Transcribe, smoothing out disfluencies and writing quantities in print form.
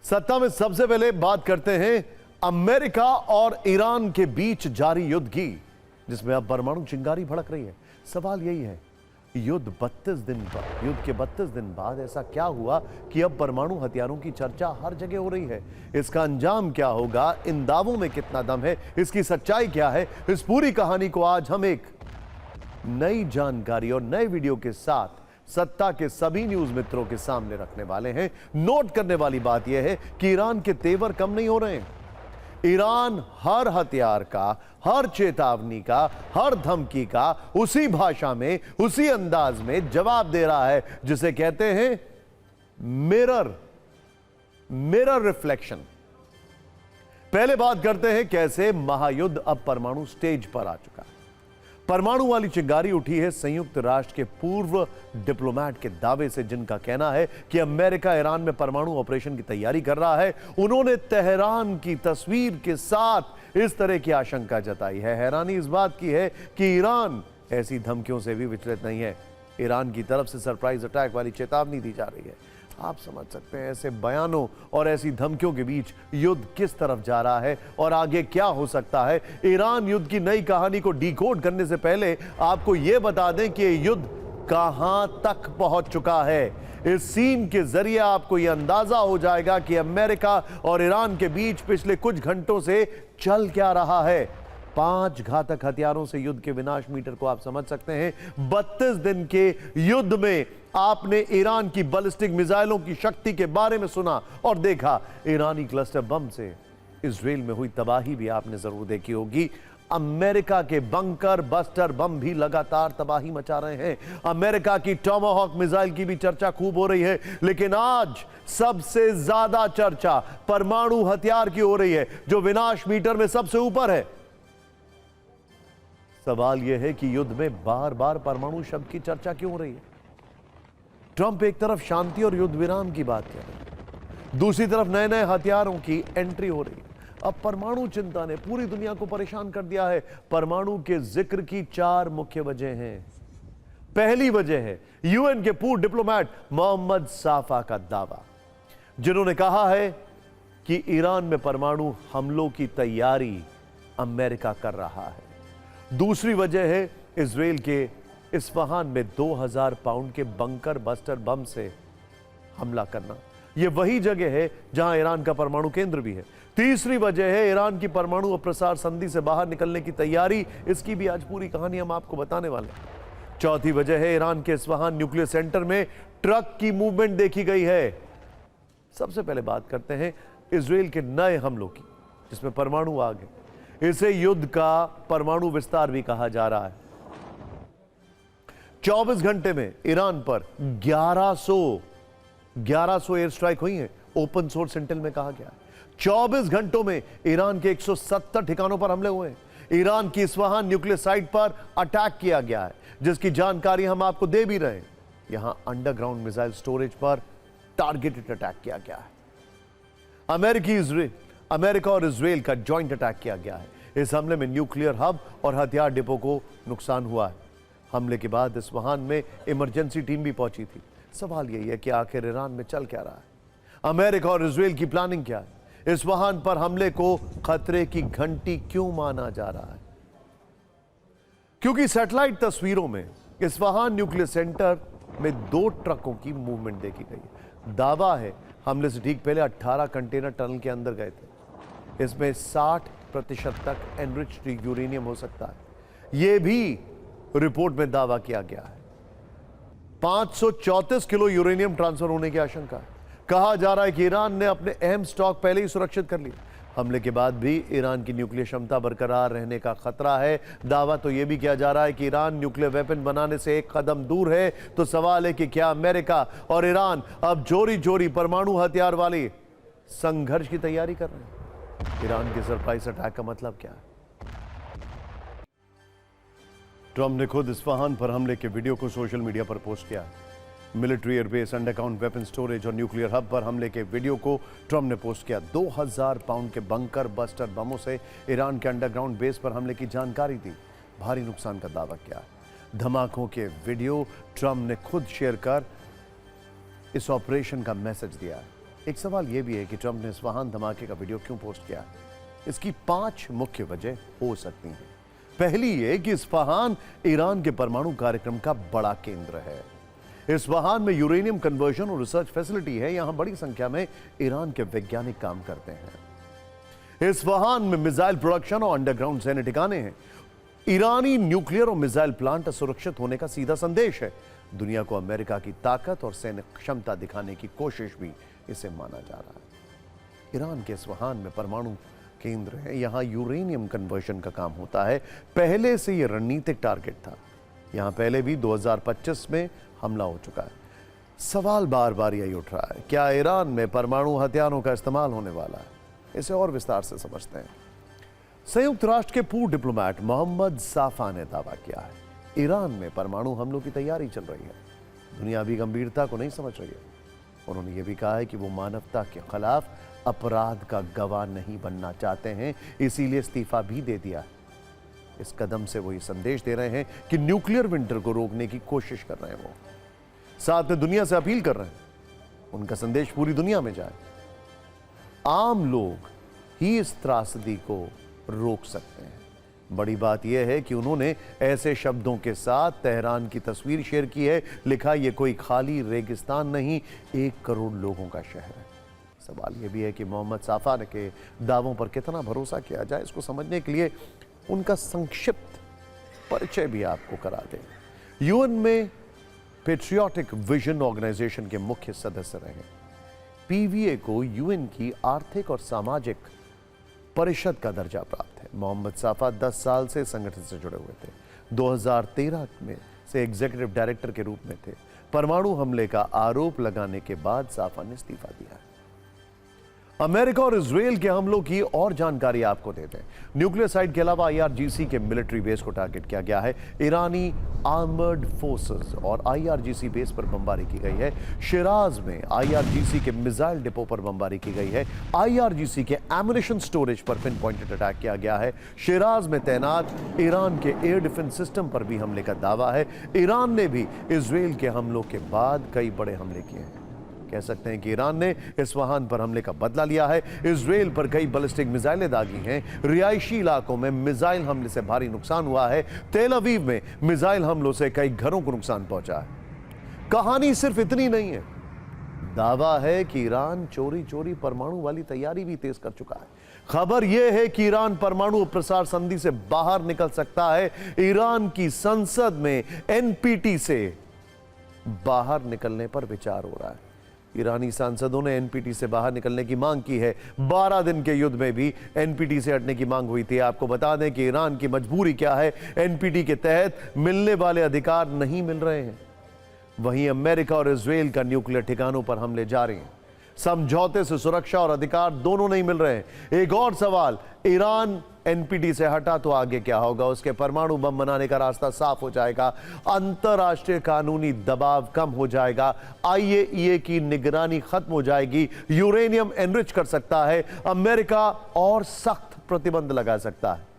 सत्ता में सबसे पहले बात करते हैं अमेरिका और ईरान के बीच जारी युद्ध की, जिसमें अब परमाणु चिंगारी भड़क रही है। सवाल यही है, युद्ध के 32 दिन बाद ऐसा क्या हुआ कि अब परमाणु हथियारों की चर्चा हर जगह हो रही है। इसका अंजाम क्या होगा, इन दावों में कितना दम है, इसकी सच्चाई क्या है, इस पूरी कहानी को आज हम एक नई जानकारी और नए वीडियो के साथ सत्ता के सभी न्यूज मित्रों के सामने रखने वाले हैं। नोट करने वाली बात यह है कि ईरान के तेवर कम नहीं हो रहे हैं। ईरान हर हथियार का, हर चेतावनी का, हर धमकी का उसी भाषा में, उसी अंदाज में जवाब दे रहा है जिसे कहते हैं मिरर रिफ्लेक्शन। पहले बात करते हैं कैसे महायुद्ध अब परमाणु स्टेज पर आ चुका है। परमाणु वाली चिंगारी उठी है संयुक्त राष्ट्र के पूर्व डिप्लोमेट के दावे से, जिनका कहना है कि अमेरिका ईरान में परमाणु ऑपरेशन की तैयारी कर रहा है। उन्होंने तेहरान की तस्वीर के साथ इस तरह की आशंका जताई है। हैरानी इस बात की है कि ईरान ऐसी धमकियों से भी विचलित नहीं है। ईरान की तरफ से सरप्राइज अटैक वाली चेतावनी दी जा रही है। आप समझ सकते हैं ऐसे बयानों और ऐसी धमकियों के बीच युद्ध किस तरफ जा रहा है और आगे क्या हो सकता है। ईरान युद्ध की नई कहानी को डिकोड करने से पहले आपको यह बता दें कि युद्ध कहां तक पहुंच चुका है। इस सीन के जरिए आपको यह अंदाजा हो जाएगा कि अमेरिका और ईरान के बीच पिछले कुछ घंटों से चल क्या रहा है। 5 घातक हथियारों से युद्ध के विनाश मीटर को आप समझ सकते हैं। 32 दिन के युद्ध में आपने ईरान की बैलिस्टिक मिसाइलों की शक्ति के बारे में सुना और देखा। ईरानी क्लस्टर बम से इजराइल में हुई तबाही भी आपने जरूर देखी होगी। अमेरिका के बंकर बस्टर बम भी लगातार तबाही मचा रहे हैं। अमेरिका की टॉमाहॉक मिसाइल की भी चर्चा खूब हो रही है, लेकिन आज सबसे ज्यादा चर्चा परमाणु हथियार की हो रही है, जो विनाश मीटर में सबसे ऊपर है। सवाल यह है कि युद्ध में बार बार परमाणु शब्द की चर्चा क्यों हो रही है। ट्रंप एक तरफ शांति और युद्ध विराम की बात कर रहे हैं, दूसरी तरफ नए नए हथियारों की एंट्री हो रही है। अब परमाणु चिंता ने पूरी दुनिया को परेशान कर दिया है। परमाणु के जिक्र की 4 मुख्य वजह हैं। पहली वजह है यूएन के पूर्व डिप्लोमेट मोहम्मद साफा का दावा, जिन्होंने कहा है कि ईरान में परमाणु हमलों की तैयारी अमेरिका कर रहा है। दूसरी वजह है इजराइल के इस्फहान में 2000 पाउंड के बंकर बस्टर बम से हमला करना। यह वही जगह है जहां ईरान का परमाणु केंद्र भी है। तीसरी वजह है ईरान की परमाणु अप्रसार संधि से बाहर निकलने की तैयारी। इसकी भी आज पूरी कहानी हम आपको बताने वाले हैं। चौथी वजह है ईरान के इस्फहान न्यूक्लियर सेंटर में ट्रक की मूवमेंट देखी गई है। सबसे पहले बात करते हैं इजराइल के नए हमलों की, जिसमें परमाणु आग है। इसे युद्ध का परमाणु विस्तार भी कहा जा रहा है। 24 घंटे में ईरान पर 1100 एयर स्ट्राइक हुई हैं, ओपन सोर्स इंटेल में कहा गया है। 24 घंटों में ईरान के 170 ठिकानों पर हमले हुए हैं। ईरान की इस्फहान न्यूक्लियर साइट पर अटैक किया गया है, जिसकी जानकारी हम आपको दे भी रहे हैं। यहां अंडरग्राउंड मिसाइल स्टोरेज पर टारगेटेड अटैक किया गया है। अमेरिका और इजराइल का ज्वाइंट अटैक किया गया है। इस हमले में न्यूक्लियर हब और हथियार डिपो को नुकसान हुआ है। हमले के बाद इस्फहान में इमरजेंसी टीम भी पहुंची थी। सवाल यही है कि आखिर ईरान में चल क्या रहा है। अमेरिका और इजराइल की प्लानिंग क्या है। इस्फहान पर हमले को खतरे की घंटी क्यों माना जा रहा है? क्योंकि सैटेलाइट तस्वीरों में इस्फहान न्यूक्लियर सेंटर में 2 ट्रकों की मूवमेंट देखी गई। दावा है हमले से ठीक पहले 18 कंटेनर टनल के अंदर गए थे। इसमें 60% तक एनरिच्ड यूरेनियम हो सकता है, यह भी रिपोर्ट में दावा किया गया है। 534 किलो यूरेनियम ट्रांसफर होने की आशंका है। कहा जा रहा है कि ईरान ने अपने अहम स्टॉक पहले ही सुरक्षित कर लिया। हमले के बाद भी ईरान की न्यूक्लियर क्षमता बरकरार रहने का खतरा है। दावा तो यह भी किया जा रहा है कि ईरान न्यूक्लियर वेपन बनाने से एक कदम दूर है। तो सवाल है कि क्या अमेरिका और ईरान अब चोरी चोरी परमाणु हथियार वाली संघर्ष की तैयारी कर रहे हैं? ईरान के सरप्राइज अटैक का मतलब क्या है? ट्रंप ने खुद इस्फहान पर हमले के वीडियो को सोशल मीडिया पर पोस्ट किया। Military airbase, underground weapon storage और न्यूक्लियर हब पर हमले के वीडियो को ट्रंप ने पोस्ट किया। 2000 पाउंड के बंकर बस्टर बमों से ईरान के अंडरग्राउंड बेस पर हमले की जानकारी दी। भारी नुकसान का दावा किया। धमाकों के वीडियो ट्रंप ने खुद शेयर कर इस ऑपरेशन का मैसेज दिया। एक सवाल यह भी है कि ट्रंप ने इस्फहान धमाके का वीडियो क्यों पोस्ट किया। इसकी 5 मुख्य वजह हो सकती हैं। पहली ये कि इस्फहान ईरान के परमाणु कार्यक्रम का बड़ा केंद्र है। इस्फहान में यूरेनियम कन्वर्जन और रिसर्च फैसिलिटी है। यहां बड़ी संख्या में ईरान के वैज्ञानिक काम करते हैं। इस्फहान में मिसाइल प्रोडक्शन और अंडरग्राउंड सैन्य ठिकाने हैं। ईरानी न्यूक्लियर और मिसाइल प्लांट सुरक्षित होने का सीधा संदेश है। दुनिया को अमेरिका की ताकत और सैन्य क्षमता दिखाने की कोशिश भी इसे माना जा रहा है। ईरान के इस्फहान में परमाणु केंद्र है। यहां यूरेनियम कन्वर्जन का काम होता है। पहले से यह रणनीतिक टारगेट था। यहां पहले भी 2025 में हमला हो चुका है। सवाल बार बार यही उठ रहा है, क्या ईरान में परमाणु हथियारों का इस्तेमाल होने वाला है? इसे और विस्तार से समझते हैं। संयुक्त राष्ट्र के पूर्व डिप्लोमैट मोहम्मद साफा ने दावा किया है ईरान में परमाणु हमलों की तैयारी चल रही है। दुनिया अभी गंभीरता को नहीं समझ रही है। उन्होंने यह भी कहा है कि वो मानवता के खिलाफ अपराध का गवाह नहीं बनना चाहते हैं, इसीलिए इस्तीफा भी दे दिया है। इस कदम से वो ये संदेश दे रहे हैं कि न्यूक्लियर विंटर को रोकने की कोशिश कर रहे हैं। वो साथ में दुनिया से अपील कर रहे हैं उनका संदेश पूरी दुनिया में जाए। आम लोग ही इस त्रासदी को रोक सकते हैं। बड़ी बात यह है कि उन्होंने ऐसे शब्दों के साथ तेहरान की तस्वीर शेयर की है। लिखा, यह कोई खाली रेगिस्तान नहीं, 1 करोड़ लोगों का शहर है। सवाल यह भी है कि मोहम्मद साफा के दावों पर कितना भरोसा किया जाए। इसको समझने के लिए उनका संक्षिप्त परिचय भी आपको करा दें। यूएन में पेट्रियोटिक विजन ऑर्गेनाइजेशन के मुख्य सदस्य रहे। पीवीए को यूएन की आर्थिक और सामाजिक परिषद का दर्जा प्राप्त है। मोहम्मद साफा 10 साल से संगठन से जुड़े हुए थे। 2013 में से एग्जीक्यूटिव डायरेक्टर के रूप में थे। परमाणु हमले का आरोप लगाने के बाद साफा ने इस्तीफा दिया है। अमेरिका और इजरायल के हमलों की और जानकारी आपको देते हैं। न्यूक्लियर साइट के अलावा आईआरजीसी के मिलिट्री बेस को टारगेट किया गया है। ईरानी आर्मर्ड फोर्सेस और आईआरजीसी बेस पर बमबारी की गई है। शिराज में आईआरजीसी के मिसाइल डिपो पर बमबारी की गई है। आईआरजीसी के एमुनिशन स्टोरेज पर पिन पॉइंटेड अटैक किया गया है। शिराज में तैनात ईरान के एयर डिफेंस सिस्टम पर भी हमले का दावा है। ईरान ने भी इजरायल के हमलों के बाद कई बड़े हमले किए हैं। कह सकते हैं कि ईरान ने इस्फहान पर हमले का बदला लिया है। इजरायल पर कई बैलिस्टिक मिसाइलें दागी हैं। रिहायशी इलाकों में मिसाइल हमले से भारी नुकसान हुआ है। तेल अवीव में मिसाइल हमलों से कई घरों को नुकसान पहुंचा है। कहानी सिर्फ इतनी नहीं है। दावा है कि ईरान चोरी चोरी परमाणु वाली तैयारी भी तेज कर चुका है। खबर यह है कि ईरान परमाणु प्रसार संधि से बाहर निकल सकता है। ईरान की संसद में एनपीटी से बाहर निकलने पर विचार हो रहा है। ईरानी सांसदों ने एनपीटी से बाहर निकलने की मांग की है। 12 दिन के युद्ध में भी एनपीटी से हटने की मांग हुई थी। आपको बता दें कि ईरान की मजबूरी क्या है। एनपीटी के तहत मिलने वाले अधिकार नहीं मिल रहे हैं। वहीं अमेरिका और इजरायल का न्यूक्लियर ठिकानों पर हमले जारी हैं। समझौते से सुरक्षा और अधिकार दोनों नहीं मिल रहे हैं। एक और सवाल, ईरान एनपीटी से हटा तो आगे क्या होगा? उसके परमाणु बम बनाने का रास्ता साफ हो जाएगा। अंतरराष्ट्रीय कानूनी दबाव कम हो जाएगा। आईएईए की निगरानी खत्म हो जाएगी। यूरेनियम एनरिच कर सकता है। अमेरिका और सख्त प्रतिबंध लगा सकता है।